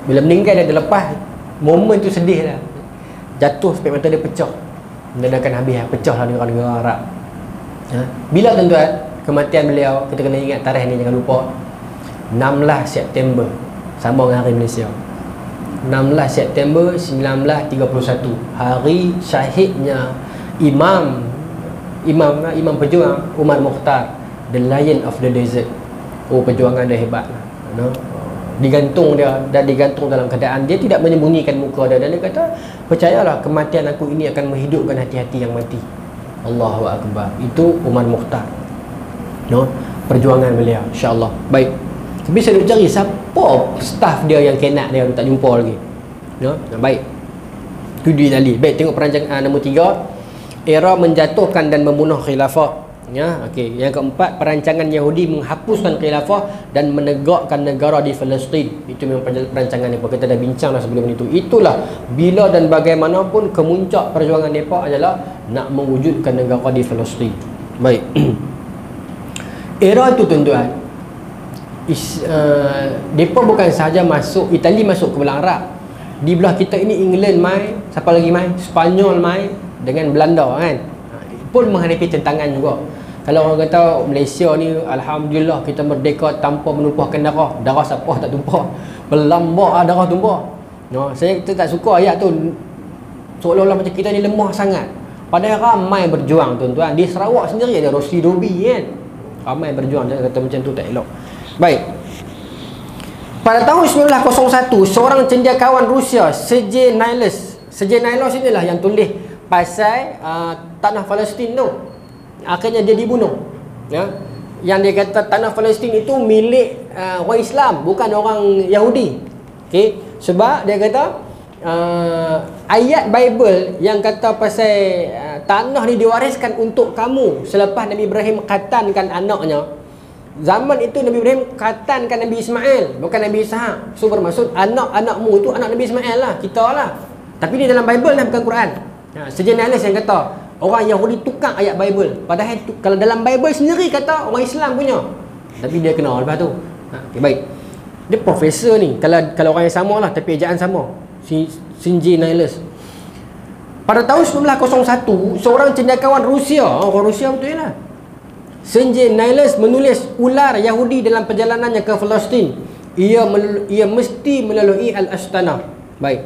Bila meninggal dia lepas, momen tu sedih lah. Jatuh spek mata dia pecah. Dan akan habis, pecah lah negara-negara Arab. Bila tuan-tuan kematian beliau, kita kena ingat tarikh ni, jangan lupa. 16 September, sama dengan hari Malaysia. 16 September 1931, hari syahidnya Imam pejuang Umar Mukhtar, the Lion of the Desert. Perjuangan dia hebat lah. Digantung dia, dan digantung dalam keadaan dia tidak menyembunyikan muka dia. Dan dia kata, percayalah kematian aku ini akan menghidupkan hati-hati yang mati. Allahu Akbar. Itu Umar Mukhtar. Perjuangan beliau, insya-Allah. Baik. Tapi saya nak cari siapa staff dia yang kenak dia, tak jumpa lagi. Baik. Itu dia tadi. Baik, tengok perancangan nombor 3. Era menjatuhkan dan membunuh khilafah. Okey. Yang keempat, perancangan Yahudi menghapuskan khilafah dan menegakkan negara di Palestin. Itu memang perancangan mereka. Kita dah bincang dah sebelum itu. Itulah bila dan bagaimanapun kemuncak perjuangan mereka adalah nak mewujudkan negara di Palestin. Baik. Era itu tuan-tuan, mereka bukan sahaja masuk, Itali masuk ke belah Arab. Di belah kita ini England mai, siapa lagi mai? Spanyol mai, dengan Belanda kan, pun menghadapi tentangan juga. Kalau orang kata Malaysia ni alhamdulillah kita merdeka tanpa menumpahkan darah. Darah siapa tak tumpah? Berlambak darah tumpah. Saya tak suka ayat tu, seolah-olah macam kita ni lemah sangat. Padahal ramai berjuang tuan-tuan. Di Sarawak sendiri ada Rosli Dobi kan, ramai berjuang. Jangan kata macam tu, tak elok. Baik. Pada tahun 1901, seorang cendekiawan Rusia, Sergei Nilus inilah yang tulis pasal tanah Palestin tu. Akhirnya dia dibunuh. Yang dia kata tanah Palestin itu milik orang Islam, bukan orang Yahudi. Okey, sebab dia kata ayat Bible yang kata pasal tanah ni diwariskan untuk kamu selepas Nabi Ibrahim khatankan anaknya. Zaman itu Nabi Ibrahim khatankan Nabi Ismail, bukan Nabi Ishak. So bermaksud anak-anakmu itu anak Nabi Ismail lah, kita lah. Tapi di dalam Bible lah, bukan Quran. Sejenis yang kata orang Yahudi tukar ayat Bible, padahal kalau dalam Bible sendiri kata orang Islam punya, tapi dia kenal lepas tu. Okay, baik. Dia profesor ni, kalau orang yang sama lah, tapi ejaan sama. Sergei Nilus. Pada tahun 1901, seorang cendekiawan Rusia, orang Rusia betul lah, Sergei Nilus menulis ular Yahudi dalam perjalanannya ke Palestin. ia mesti melalui Al-Astana. Baik.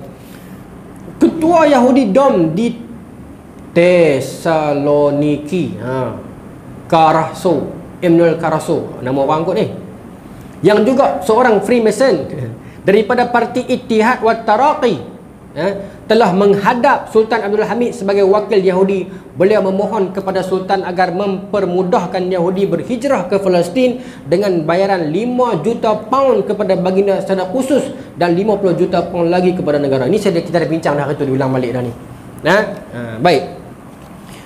Ketua Yahudi Dom di Tesaloniki, Karaso, Emmanuel Karaso, nama orang kot ni, yang juga seorang Freemason daripada parti Ittihad wa Taraqi, telah menghadap Sultan Abdul Hamid sebagai wakil Yahudi. Beliau memohon kepada Sultan agar mempermudahkan Yahudi berhijrah ke Palestin dengan bayaran 5 juta pound kepada baginda secara khusus dan 50 juta pound lagi kepada negara. Ini kita dah bincang dah, itu diulang balik dah ni. Baik.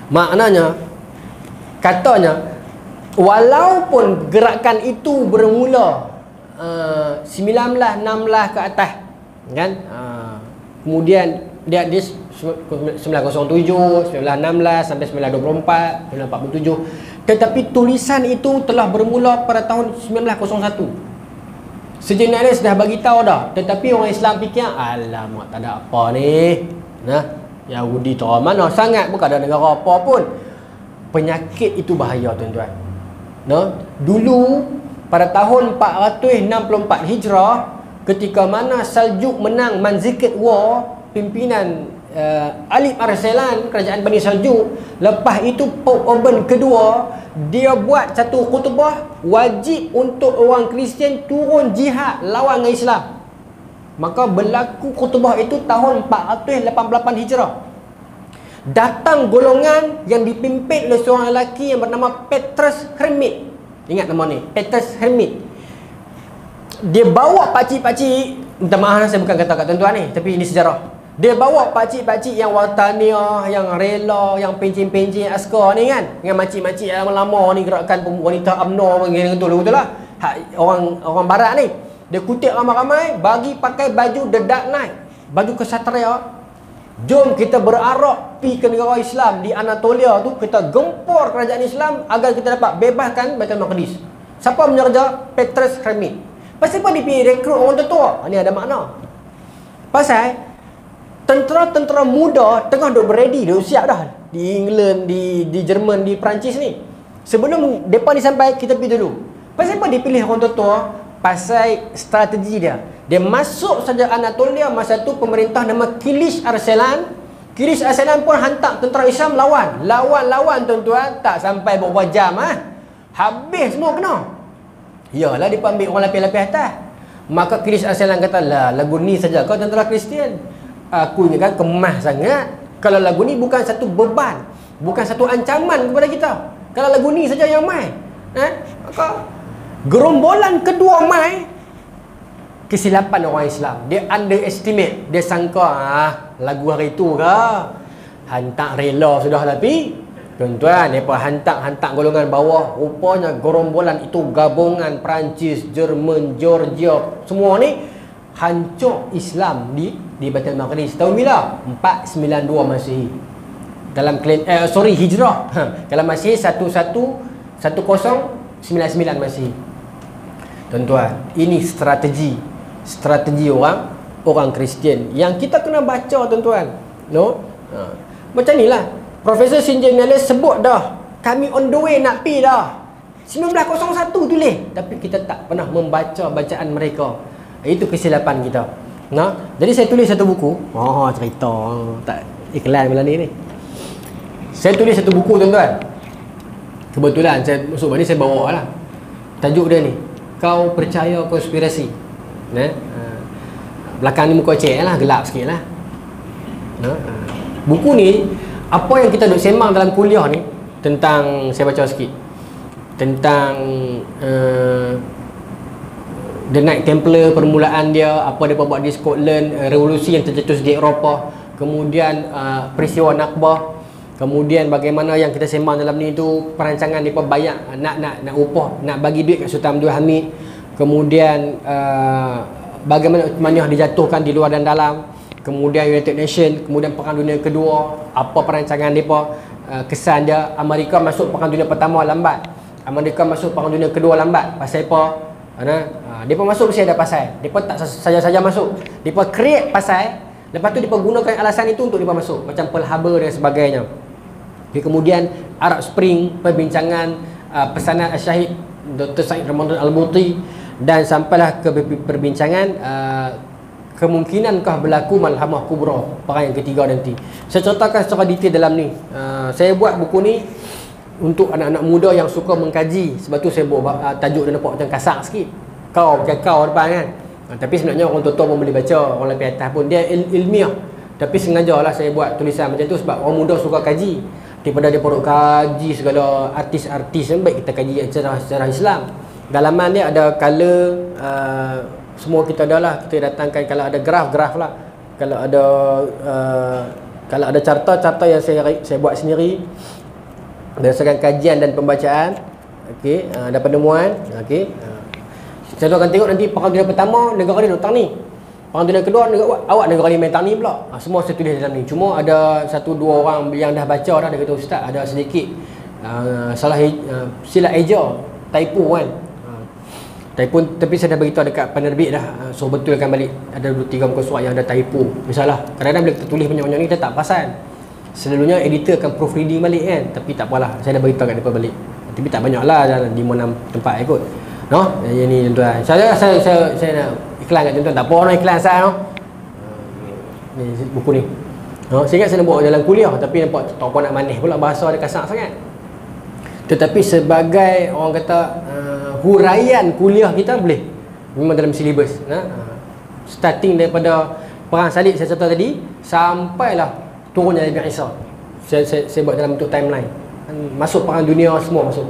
Maknanya, katanya, walaupun gerakan itu bermula 1916 ke atas, kan? Kemudian dia 1907, 1916 sampai 1924, 1947. Tetapi tulisan itu telah bermula pada tahun 1901. Sejenis dah bagi tahu dah. Tetapi orang Islam fikir, alamak, tak ada apa ni. Yahudi tu mana sangat, bukan ada negara apa pun. Penyakit itu bahaya, tuan-tuan. Dulu pada tahun 464 Hijrah, ketika mana Saljuk menang Manzikert War, pimpinan Alip Arsalan, kerajaan Bani Saljuk. Lepas itu Pope Urban kedua, dia buat satu khutbah wajib untuk orang Kristian turun jihad lawan dengan Islam. Maka berlaku khutbah itu tahun 488 Hijrah. Datang golongan yang dipimpin oleh seorang lelaki yang bernama Petrus Hermit. Ingat nama ni, Petrus Hermit. Dia bawa pakcik-pakcik, minta maaf saya bukan kata kat tuan-tuan ni, tapi ini sejarah. Dia bawa pakcik-pakcik yang wataniah, yang rela, yang pencin-pencin askar ni kan, dengan makcik-makcik yang lama ni, gerakan wanita UMNO betul lah. Orang barat ni, dia kutip ramai-ramai, bagi pakai baju dedak naik, baju kesatria. Jom kita berarak pi ke negara Islam di Anatolia tu, kita gempur kerajaan Islam agar kita dapat bebaskan Baitul Maqdis. Siapa menyerja? Petrus Hermit. Pasal apa dia pergi rekrut orang tua? Ini ada makna. Pasal tentera-tentera muda tengah duk berready, duk siap dah di England, di Jerman, di Perancis ni. Sebelum mereka ni sampai, kita pergi dulu. Pasal apa dia pilih orang tua? Pasal strategi dia. Dia masuk saja Anatolia, masa tu pemerintah nama Kilish Arsalan. Kilish Arsalan pun hantar tentera Islam lawan. Lawan tuan-tuan, tak sampai beberapa jam habis semua kena. Yalah, dia ambil orang lapis-lapis atas. Maka Kilish Arsalan kata, lah lagu ni saja kau tentera Kristian. Aku ni kan kemas sangat. Kalau lagu ni bukan satu beban, bukan satu ancaman kepada kita. Kalau lagu ni saja yang mai. Maka gerombolan kedua mai, kesilapan orang Islam. Dia underestimate. Dia sangka lagu hari tu ke, hantar rela sudah. Tapi tuan-tuan, mereka hantar golongan bawah. Rupanya gerombolan itu gabungan Perancis, Jerman, Georgia, semua ni hancur Islam di Baitul Maqdis. Tahun bila? 492 Masihi. Dalam Hijrah. Kalau Masihi 1099 Masihi. Tuan-tuan, ini strategi orang Kristian yang kita kena baca, tuan-tuan. Macam ni lah Profesor Sinjin Nellis sebut dah, kami on the way nak pi dah 1901 tulis, tapi kita tak pernah membaca bacaan mereka. Itu kesilapan kita. Jadi saya tulis satu buku. Cerita tak iklan malam ni. Saya tulis satu buku, tuan-tuan. Kebetulan saya masuk ni, saya bawa lah. Tajuk dia ni, Kau Percaya Konspirasi. Belakang ni muka cek lah, gelap sikit lah. Buku ni, apa yang kita duk sembang dalam kuliah ni, tentang, saya baca sikit, tentang The Knight Templar, permulaan dia, apa dia buat di Scotland, revolusi yang tercetus di Eropah, kemudian peristiwa Nakbah, kemudian bagaimana yang kita sembang dalam ni tu, perancangan mereka bayar nak upah, nak bagi duit kat Sultan Abdul Hamid, kemudian bagaimana Uthmaniyah dijatuhkan di luar dan dalam, kemudian United Nations, kemudian Perang Dunia Kedua, apa perancangan mereka, kesan dia. Amerika masuk Perang Dunia Pertama lambat, Amerika masuk Perang Dunia Kedua lambat. Pasal apa? Mereka masuk mesti ada pasal. Mereka tak saja-saja masuk, mereka create pasal, lepas tu mereka gunakan alasan itu untuk mereka masuk, macam Pearl Harbor dan sebagainya. Kemudian Arab Spring, perbincangan pesanan Syahid Dr. Said Ramadan Al-Buti, Dan sampailah ke perbincangan kemungkinankah berlaku malhamah kubra, perang yang ketiga nanti. Saya ceritakan secara detail dalam ni. Saya buat buku ni untuk anak-anak muda yang suka mengkaji. Sebab tu saya buat tajuk dia nampak macam kasar sikit. Kau macam kau depan kan. Tapi sebenarnya orang tua-tua pun boleh baca, orang lebih atas pun. Dia ilmiah. Tapi sengajalah saya buat tulisan macam tu sebab orang muda suka kaji. Daripada dia perlu kaji segala artis-artis, baik kita kaji secara Islam. Dalaman dia ada color, semua kita ada lah. Kita datangkan kalau ada graf lah. Kalau ada carta yang saya buat sendiri berdasarkan kajian dan pembacaan. Okey, ada penemuan. Okey. Saya akan tengok nanti perang dunia pertama negara ni tentang ni. Perang dunia kedua negara ni main tang ni pula. Semua saya tulis dalam ni. Cuma ada 1-2 orang yang dah baca dah, dia kata ustaz ada sedikit salah silap eja, typo kan. Typo, tapi saya dah beritahu dekat penerbit dah, so betulkan balik. Ada 2-3 muka surat yang ada typo. Misalnya kadang-kadang bila kita tulis banyak-banyak ni kita tak perasan. Selalunya editor akan proofreading balik kan. Tapi tak apalah, saya dah beritahu kat depan balik. Tapi tak banyak lah, 5-6 tempat ikut. No, yang ni tuan-tuan. Saya nak iklan kat tuan-tuan. Tak apa nak iklan saya no. Ni buku ni. No, saya ingat saya nak bawa dalam kuliah tapi nampak tak apa nak manis pula, bahasa dia kasar sangat. Tetapi sebagai orang kata huraian kuliah kita boleh. Memang dalam silibus. Starting daripada perang salib saya cerita tadi sampailah turunnya Nabi Isa. Saya buat dalam bentuk timeline. Masuk perang dunia semua masuk.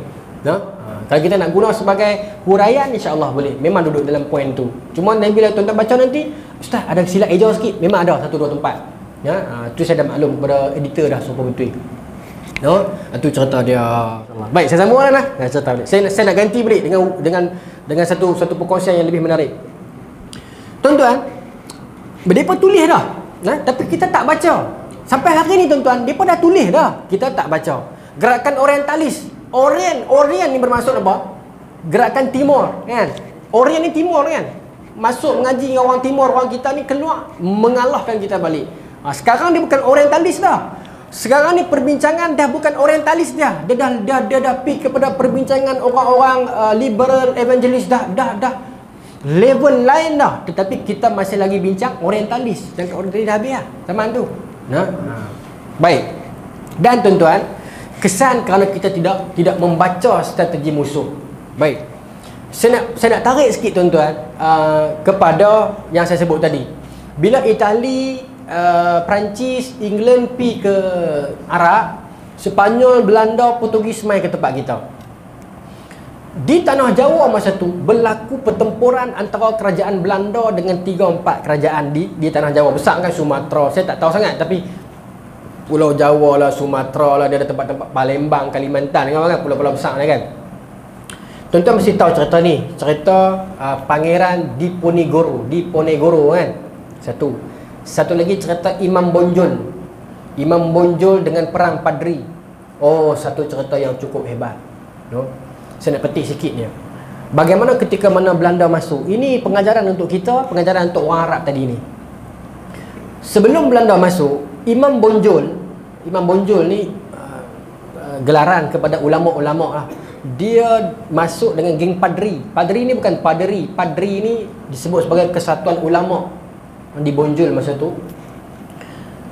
Kalau kita nak guna sebagai huraian, insya-Allah boleh. Memang duduk dalam poin tu. Cuma bila tuan-tuan baca nanti, ustaz ada silap eja sikit. Memang ada 1-2 tempat. Tu saya dah maklum kepada editor dah supaya betul. Itu cerita dia. Baik, saya sambung lah. Cerita balik. Saya nak ganti balik dengan satu perkongsian yang lebih menarik. Tuan-tuan, mereka tulis dah. Tapi kita tak baca. Sampai hari ni tuan-tuan, mereka dah tulis dah. Kita tak baca. Gerakan orientalis. Orient ni bermaksud apa? Gerakan timur kan. Orient ni timur kan. Masuk mengaji dengan orang timur, orang kita ni keluar mengalahkan kita balik. Sekarang dia bukan orientalis dah. Sekarang ni perbincangan dah bukan orientalis dia. Dia dah pergi kepada perbincangan orang-orang liberal evangelis dah level lain dah. Tetapi kita masih lagi bincang orientalis. Jangan orientalis dah habis lah zaman tu. Baik. Dan tuan-tuan, kesan kerana kita tidak membaca strategi musuh. Baik. Saya nak tarik sikit tuan-tuan kepada yang saya sebut tadi. Bila Itali, Perancis, England pi ke Arab, Sepanyol, Belanda, Portugis mai ke tempat kita. Di tanah Jawa masa tu berlaku pertempuran antara kerajaan Belanda dengan 3-4 kerajaan di tanah Jawa. Besar kan Sumatera. Saya tak tahu sangat tapi Pulau Jawa lah, Sumatera lah, dia ada tempat-tempat Palembang, Kalimantan kan, pulau-pulau besar lah kan. Tuan-tuan mesti tahu cerita ni. Cerita Pangeran Diponegoro kan. Satu lagi cerita Imam Bonjol. Imam Bonjol dengan perang Padri. Satu cerita yang cukup hebat. Saya nak petik sikit dia. Bagaimana ketika mana Belanda masuk. Ini pengajaran untuk kita, pengajaran untuk orang Arab tadi ni. Sebelum Belanda masuk, Imam Bonjol ni gelaran kepada ulama-ulama lah. Dia masuk dengan geng Padri. Padri ni bukan paderi. Padri ni disebut sebagai kesatuan ulama di Bonjol masa tu.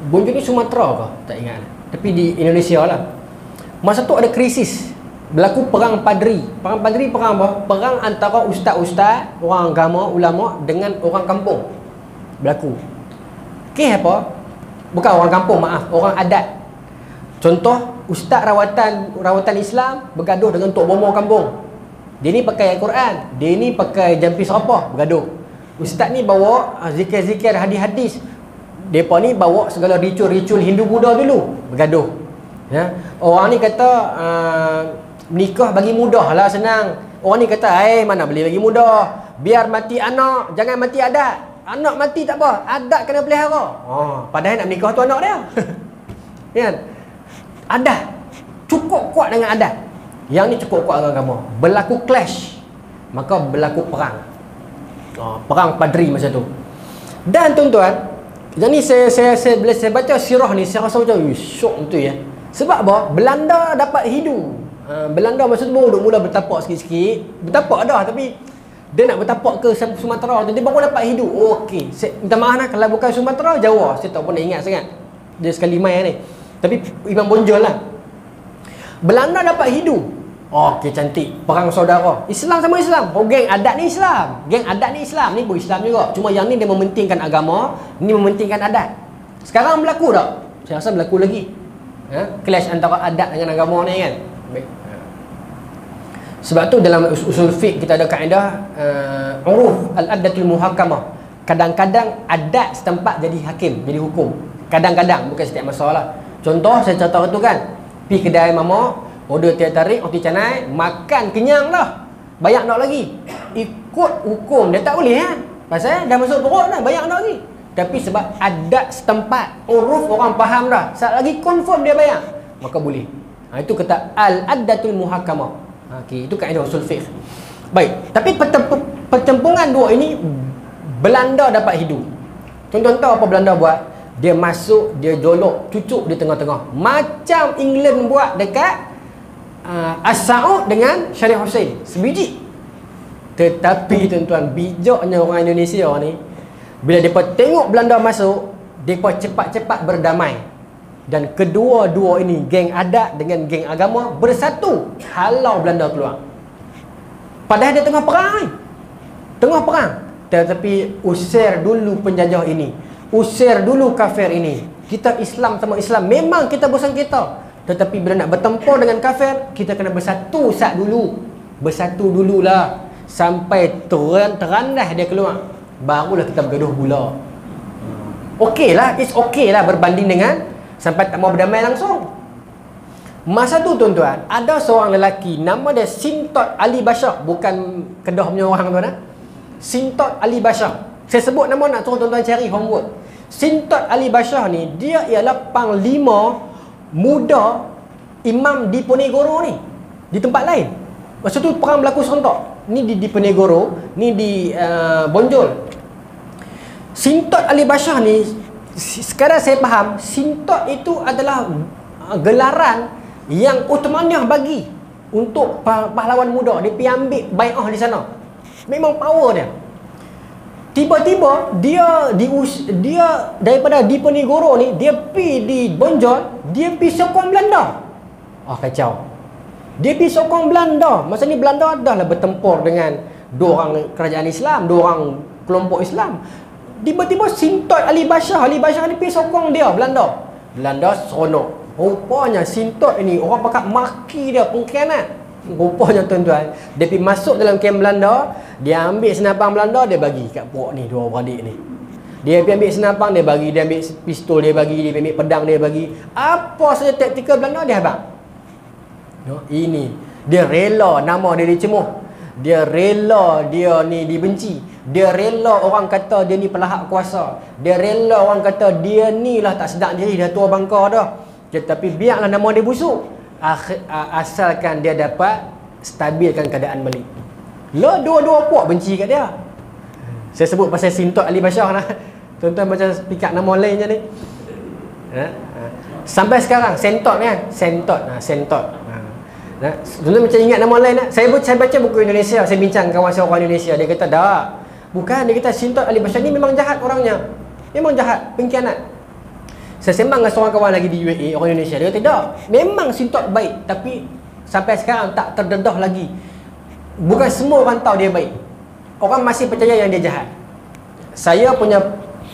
Bonjol ni Sumatera ke? Tak ingat. Tapi di Indonesia lah. Masa tu ada krisis. Berlaku perang Padri. Perang Padri perang apa? Perang antara ustaz-ustaz, orang agama, ulama dengan orang kampung. Berlaku. Kes apa? Bukan orang kampung, maaf, orang adat. Contoh, ustaz rawatan Islam bergaduh dengan tok bomo kampung. Dia ni pakai Al-Quran, dia ni pakai jampi serapah, bergaduh. Ustaz ni bawa zikir-zikir, hadis-hadis. Depa ni bawa segala ritual-ritual Hindu-Buddha dulu, bergaduh. Orang ni kata menikah bagi mudah lah, senang. Orang ni kata, mana boleh bagi mudah. Biar mati anak, jangan mati adat. Anak mati tak apa, adat kena pelihara. Padahal nak menikah tu anak dia. Kan? Adat cukup kuat dengan adat. Yang ni cukup kuat dengan agama. Berlaku clash, maka berlaku perang. Perang Padri masa tu. Dan tuan-tuan, yang ni bila saya baca sirah ni, saya rasa macam syok betul ya. Sebab apa? Belanda dapat hidu. Belanda masa tu baru mula bertapak sikit-sikit. Bertapak dah, tapi Dia nak bertapak ke Sumatera tu, dia baru dapat hidup. Okey, minta maaf lah, kalau bukan Sumatera, Jawa. Saya tak pernah ingat sangat. Dia sekali main ni. Tapi Imam Bonjol lah. Belanda dapat hidup. Okey, cantik. Perang saudara. Islam sama Islam. Oh, geng adat ni Islam. Geng adat ni Islam. Ni pun Islam juga. Cuma yang ni dia mementingkan agama, ni mementingkan adat. Sekarang berlaku tak? Saya rasa berlaku lagi. Clash antara adat dengan agama ni kan. Baik. Sebab tu dalam usul fiqh kita ada kaedah uruf al-addatul muhakamah. Kadang-kadang adat setempat jadi hakim, jadi hukum. Kadang-kadang, bukan setiap masa lah. Contoh saya contoh tu kan, pergi kedai mama, order teh tarik, roti canai, makan kenyang lah, bayar nak lagi. Ikut hukum dia tak boleh kan, pasal dah masuk perut dah, bayar nak lagi. Tapi sebab adat setempat, uruf orang faham dah, saat lagi confirm dia bayar, maka boleh. Itu kata al-addatul muhakamah. Okay, itu kaedah usul fiqh. Baik, tapi pertempungan dua ini Belanda dapat hidup. Contoh apa Belanda buat? Dia masuk, dia jolok, cucuk di tengah-tengah. Macam England buat dekat As-Saud dengan Syarif Hussein. Sebiji. Tetapi tuan-tuan, bijaknya orang Indonesia ni, bila mereka tengok Belanda masuk, mereka cepat-cepat berdamai. Dan kedua-dua ini, geng adat dengan geng agama, bersatu halau Belanda keluar. Padahal dia tengah perang ni. Tengah perang. Tetapi usir dulu penjajah ini, usir dulu kafir ini. Kita Islam sama Islam, memang kita bosan kita. Tetapi bila nak bertempur dengan kafir, kita kena bersatu sat dulu. Bersatu dululah sampai terandah dia keluar, barulah kita bergaduh pula. Okey lah, it's okay lah berbanding dengan sampai tak mau berdamai langsung. Masa tu tuan-tuan, ada seorang lelaki, nama dia Sintot Ali Bashar. Bukan Kedah punya orang tuan-tuan. Sintot Ali Bashar. Saya sebut nama nak suruh tuan-tuan cari homework. Sintot Ali Bashar ni, dia ialah panglima muda Imam Diponegoro ni, di tempat lain. Masa tu perang berlaku serentak. Ni di Diponegoro, ni di Bonjol. Sintot Ali Bashar ni, sekarang saya faham, Sintot itu adalah gelaran yang Uthmaniyah bagi untuk pahlawan muda. Dia pergi ambil bai'ah di sana. Memang power dia. Tiba-tiba dia daripada Diponegoro ni, dia pergi di Bonjol, dia pergi sokong Belanda. Kacau. Dia pergi sokong Belanda. Masa ni Belanda dah lah bertempur dengan dua orang kerajaan Islam, dua orang kelompok Islam. Tiba-tiba Sintot Ali Bashar ni pergi sokong dia, Belanda. Belanda seronok. Rupanya Sintot ini orang pakat maki dia, pengkhianat. Rupanya tuan-tuan, dia pergi masuk dalam kem Belanda, dia ambil senapang Belanda, dia bagi kat puak ni, dua beradik ni. Dia pergi ambil senapang, dia bagi. Dia ambil pistol, dia bagi. Dia ambil pedang, dia bagi. Apa saja taktikal Belanda, dia abang. Ini dia rela nama dia dicemuh. Dia rela dia ni dibenci. Dia rela orang kata dia ni pelahap kuasa. Dia rela orang kata dia ni lah tak sedap diri, dah tua bangka dah. Tetapi biarlah nama dia busuk, asalkan dia dapat stabilkan keadaan balik. Lah dua-dua puak benci kat dia. Saya sebut pasal Sintot Ali Bashar lah. Tuan-tuan macam pick up nama lain je ni. Sampai sekarang Sentot ni kan, Sentot. Tuan-tuan macam ingat nama lain tak? Saya baca buku Indonesia, saya bincang kawan saya orang Indonesia, dia kata tak. Bukan, dia kata Sintot Ali Bashar ni memang jahat orangnya. Memang jahat, pengkhianat. Saya sembang dengan seorang kawan lagi di UAE, orang Indonesia. Dia kata tak, memang Sintot baik, tapi sampai sekarang tak terdedah lagi. Bukan semua orang tahu dia baik. Orang masih percaya yang dia jahat. Saya punya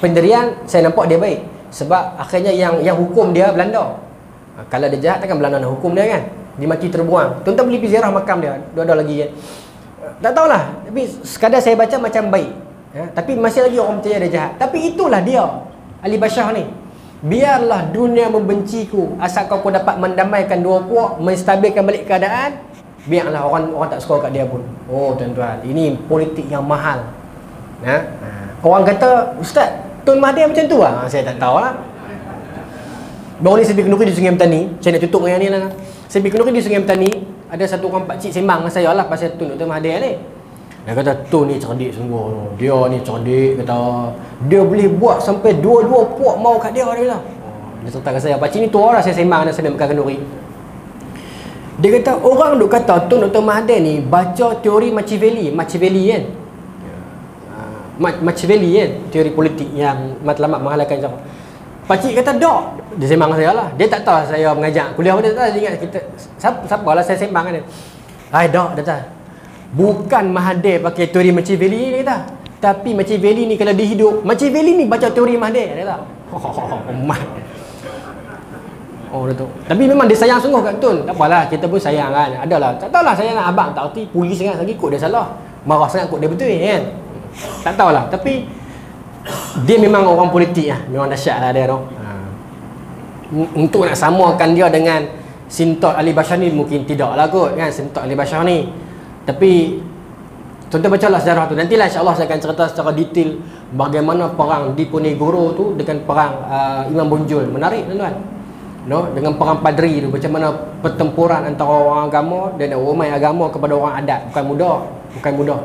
pendirian, saya nampak dia baik. Sebab akhirnya yang hukum dia Belanda. Kalau dia jahat, takkan Belanda nak hukum dia kan? Dia mati terbuang. Tuan-tuan boleh pergi ziarah makam dia. Dia ada lagi kan? Tak tahulah. Tapi sekadar saya baca macam baik. Tapi masih lagi orang percaya dia jahat. Tapi itulah dia, Ali Bashar ni. Biarlah dunia membenciku, asal kau dapat mendamaikan dua puak, menstabilkan balik keadaan. Biarlah orang tak suka kat dia pun. Oh tuan-tuan, ini politik yang mahal. Orang kata, Ustaz, Tun Mahathir macam tu lah. Saya tak tahulah. Baru ni saya pergi kenduri di Sungai Petani. Saya nak tutup dengan yang ni lah. Saya pergi kenduri di Sungai Petani. Ada satu orang pakcik sembang dengan saya lah pasal Tun Dr. Mahathir ni. Dia kata, Tun ni cerdik sungguh. Dia ni cerdik, kata. Dia boleh buat sampai dua-dua puak mau kat dia lah. Dia cerita kat saya. Pakcik ni tua lah saya sembang dengan saya makan kenduri. Dia kata, orang duk kata Tun Dr. Mahathir ni baca teori Machiavelli kan. Machiavelli kan, teori politik yang matlamat mengalahkan siapa. Pakcik kata dok, dia sembang saya lah. Dia tak tahu saya mengajak kuliah dia tak ingat kita siapa lah saya sembang kan dia. Hai dok, dia kata bukan Mahathir pakai teori Machiavelli ni, dia kata. Tapi Machiavelli ni kalau dia hidup, Machiavelli ni baca teori Mahathir, dia kata. Oh dia tu. Tapi memang dia sayang sungguh kat Tun. Tak apalah, kita pun sayang kan. Adalah, tak tahulah saya nak abang tak erti polis sangat lagi kot dia salah. Marah sangat kot dia betul kan. Tak tahulah, tapi dia memang orang politik lah. Memang dahsyat lah dia tu. Untuk nak samakan dia dengan Sintot Ali Bashar ni mungkin tidak lah kot kan, Sintot Ali Bashar ni. Tapi tuan-tuan bacalah sejarah tu. Nantilah insya-Allah saya akan cerita secara detail bagaimana perang Diponegoro tu dengan perang Imam Bonjol. Menarik tuan-tuan. No, dengan perang Padri tu, macam mana pertempuran antara orang agama dan orang agama kepada orang adat. Bukan mudah.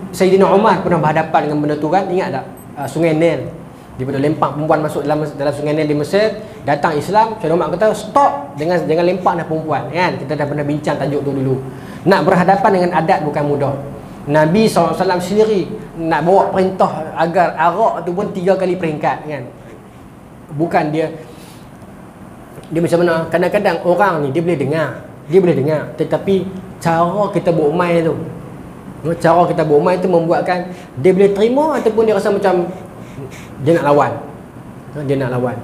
Sayyidina Umar pernah berhadapan dengan benda tu kan, ingat tak? Sungai Nil. Dia pada lempak perempuan masuk dalam Sungai Nil di Mesir. Datang Islam, Sayyidina Umar kata stop, jangan lempak dah perempuan kan. Kita dah pernah bincang tajuk tu dulu. Nak berhadapan dengan adat bukan mudah. Nabi SAW sendiri nak bawa perintah agar arak tu pun 3 kali peringkat kan. Bukan dia macam mana, kadang-kadang orang ni dia boleh dengar, tetapi cara kita berumai tu, membuatkan dia boleh terima ataupun dia rasa macam dia nak lawan.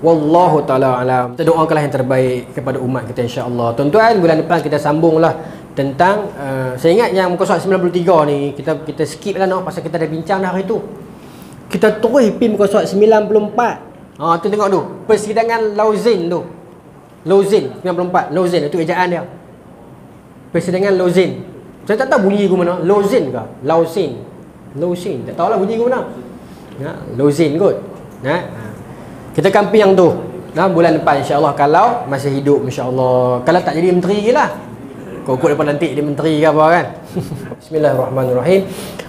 Wallahu ta'ala alam. Kita doakanlah yang terbaik kepada umat kita insya-Allah. Tuan-tuan, bulan depan kita sambunglah tentang saya ingat yang muka surat 93 ni kita skip lah pasal kita dah bincang dah hari tu. Kita terus pergi muka surat 94. Tu tengok tu, persidangan Lauzin tu. Lauzin 94, Lauzin itu ejaan dia. Persidangan Lauzin. Saya tak tahu bunyi ke mana, Lauzin ke? Lauzin. Tak tahulah bunyi ke mana. Lauzin kot. Kita akan pergi yang tu. Bulan depan insya-Allah kalau masih hidup insya-Allah. Kalau tak jadi menteri je lah. Kau ikut depan nanti dia menteri ke apa kan. Bismillahirrahmanirrahim.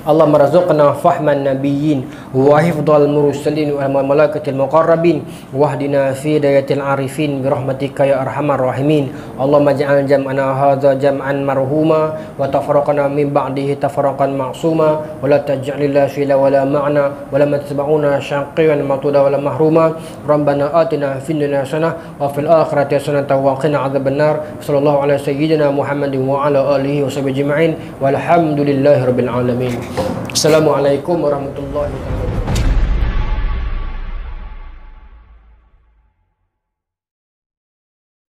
Allah marzuqna fahman nabiyyin wa hifdhal mursalin wa malaikatil muqarrabin wahdina fi dayatil arifin bi rahmatika ya arhamar rahimin. Allahumma ja'al jam'ana hadza jam'an marhuma wa tafarraqna min ba'dihi tafarraqan ma'suma wa la taj'alil fila wala ma'na wa la matba'una syaqiyan matuda wala mahruma. Rabbana atina fid dunya hasanah wa fil akhirati hasanah wa qina adzabannar. Sallallahu alaihi sayyidina Muhammadin wa ala alihi wa sahbihi ajma'in walhamdulillahi rabbil alamin. Assalamualaikum warahmatullahi wabarakatuh.